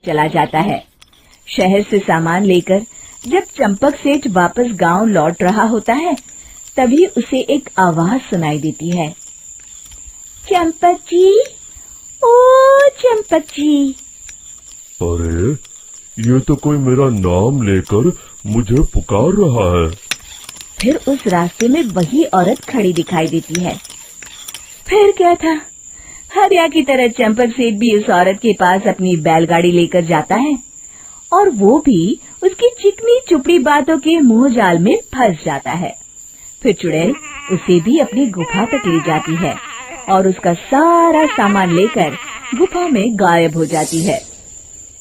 चला जाता है। शहर से सामान लेकर जब चंपक सेठ वापस गांव लौट रहा होता है, तभी उसे एक आवाज सुनाई देती है। चंपक जी, ओ चंपक जी। अरे, ये तो कोई मेरा नाम लेकर मुझे पुकार रहा है। फिर उस रास्ते में वही औरत खड़ी दिखाई देती है। फिर क्या था, हरिया की तरह चंपक सेठ भी उस औरत के पास अपनी बैलगाड़ी लेकर जाता है और वो भी उसकी चिकनी चुपड़ी बातों के मुंह जाल में फंस जाता है। फिर चुड़ैल उसे भी अपनी गुफा तक ले जाती है और उसका सारा सामान लेकर गुफा में गायब हो जाती है।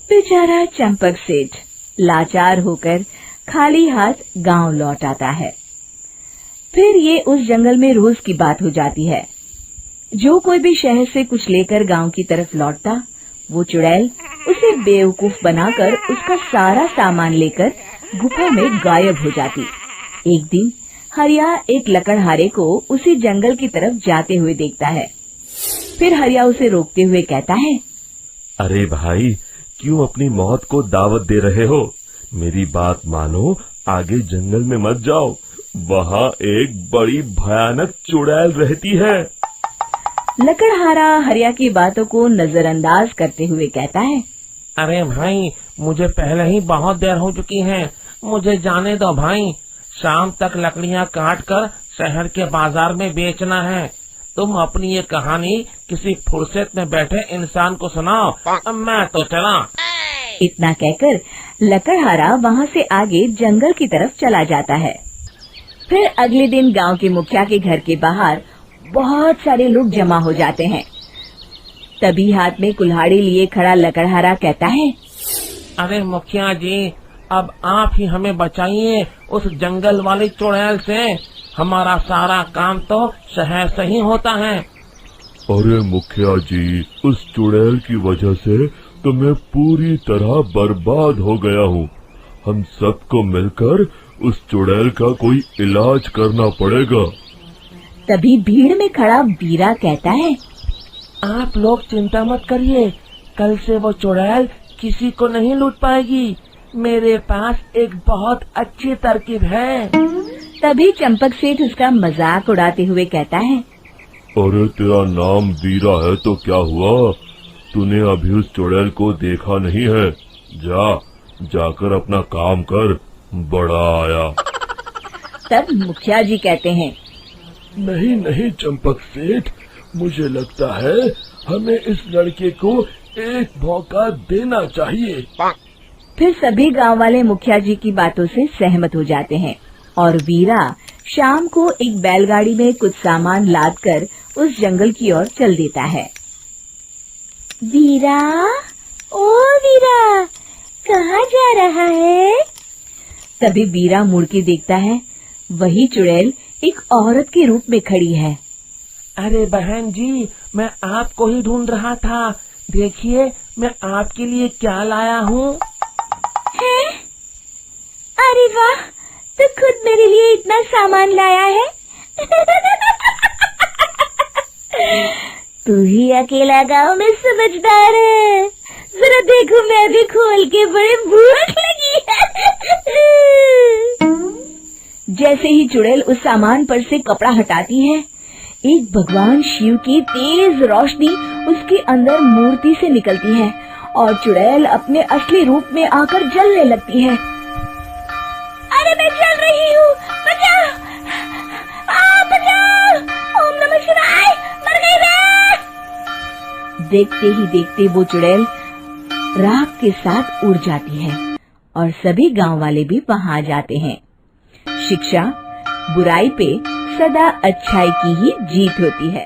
बेचारा चंपक सेठ लाचार होकर खाली हाथ गांव लौट आता है। फिर ये उस जंगल में रोज की बात हो जाती है। जो कोई भी शहर से कुछ लेकर गांव की तरफ लौटता, वो चुड़ैल उसे बेवकूफ बनाकर उसका सारा सामान लेकर गुफा में गायब हो जाती। एक दिन हरिया एक लकड़हारे को उसी जंगल की तरफ जाते हुए देखता है। फिर हरिया उसे रोकते हुए कहता है, अरे भाई, क्यों अपनी मौत को दावत दे रहे हो? मेरी बात मानो, आगे जंगल में मत जाओ, वहाँ एक बड़ी भयानक चुड़ैल रहती है। लकड़हारा हरिया की बातों को नजरअंदाज करते हुए कहता है, अरे भाई, मुझे पहले ही बहुत देर हो चुकी है, मुझे जाने दो भाई। शाम तक लकड़ियाँ काट कर शहर के बाजार में बेचना है। तुम अपनी ये कहानी किसी फुर्सत में बैठे इंसान को सुनाओ, मैं तो चला। इतना कहकर लकड़हारा वहाँ से आगे जंगल की तरफ चला जाता है। फिर अगले दिन गांव के मुखिया के घर के बाहर बहुत सारे लोग जमा हो जाते हैं। तभी हाथ में कुल्हाड़ी लिए खड़ा लकड़हारा कहता है, अरे मुखिया जी, अब आप ही हमें बचाइए उस जंगल वाली चुड़ैल से। हमारा सारा काम तो शहर से ही होता है। अरे मुखिया जी, उस चुड़ैल की वजह से तो मैं पूरी तरह बर्बाद हो गया हूँ। हम सबको मिलकर उस चुड़ैल का कोई इलाज करना पड़ेगा। तभी भीड़ में खड़ा वीरा कहता है, आप लोग चिंता मत करिए, कल से वो चुड़ैल किसी को नहीं लूट पाएगी। मेरे पास एक बहुत अच्छी तरकीब है। तभी चंपक सेठ उसका मजाक उड़ाते हुए कहता है, अरे तेरा नाम वीरा है तो क्या हुआ? तूने अभी उस चुड़ैल को देखा नहीं है? जाकर अपना काम कर, बड़ा आया। तब मुखिया जी कहते हैं, नहीं चंपक सेठ, मुझे लगता है हमें इस लड़के को एक मौका देना चाहिए। फिर सभी गांव वाले मुखिया जी की बातों से सहमत हो जाते हैं और वीरा शाम को एक बैलगाड़ी में कुछ सामान लादकर उस जंगल की ओर चल देता है। वीरा, ओ वीरा, कहाँ जा रहा है? तभी वीरा मुड़ के देखता है, वही चुड़ैल एक औरत के रूप में खड़ी है। अरे बहन जी, मैं आपको ही ढूंढ रहा था। देखिए, मैं आपके लिए क्या लाया हूँ। अरे वाह, तो खुद मेरे लिए इतना सामान लाया है। तू ही अकेला गांव में समझदार है। जरा देखो, मैं भी खोल के, बड़े भूख लगी है। जैसे ही चुड़ैल उस सामान पर से कपड़ा हटाती है, एक भगवान शिव की तेज रोशनी उसके अंदर मूर्ति से निकलती है और चुड़ैल अपने असली रूप में आकर जलने लगती है। अरे मैं जल रही हूँ, बचाओ, बचाओ, ओम नमः शिवाय, मर गई मैं। देखते ही देखते वो चुड़ैल राख के साथ उड़ जाती है और सभी गांव वाले भी वहां जाते हैं। शिक्षा बुराई पे सदा अच्छाई की ही जीत होती है।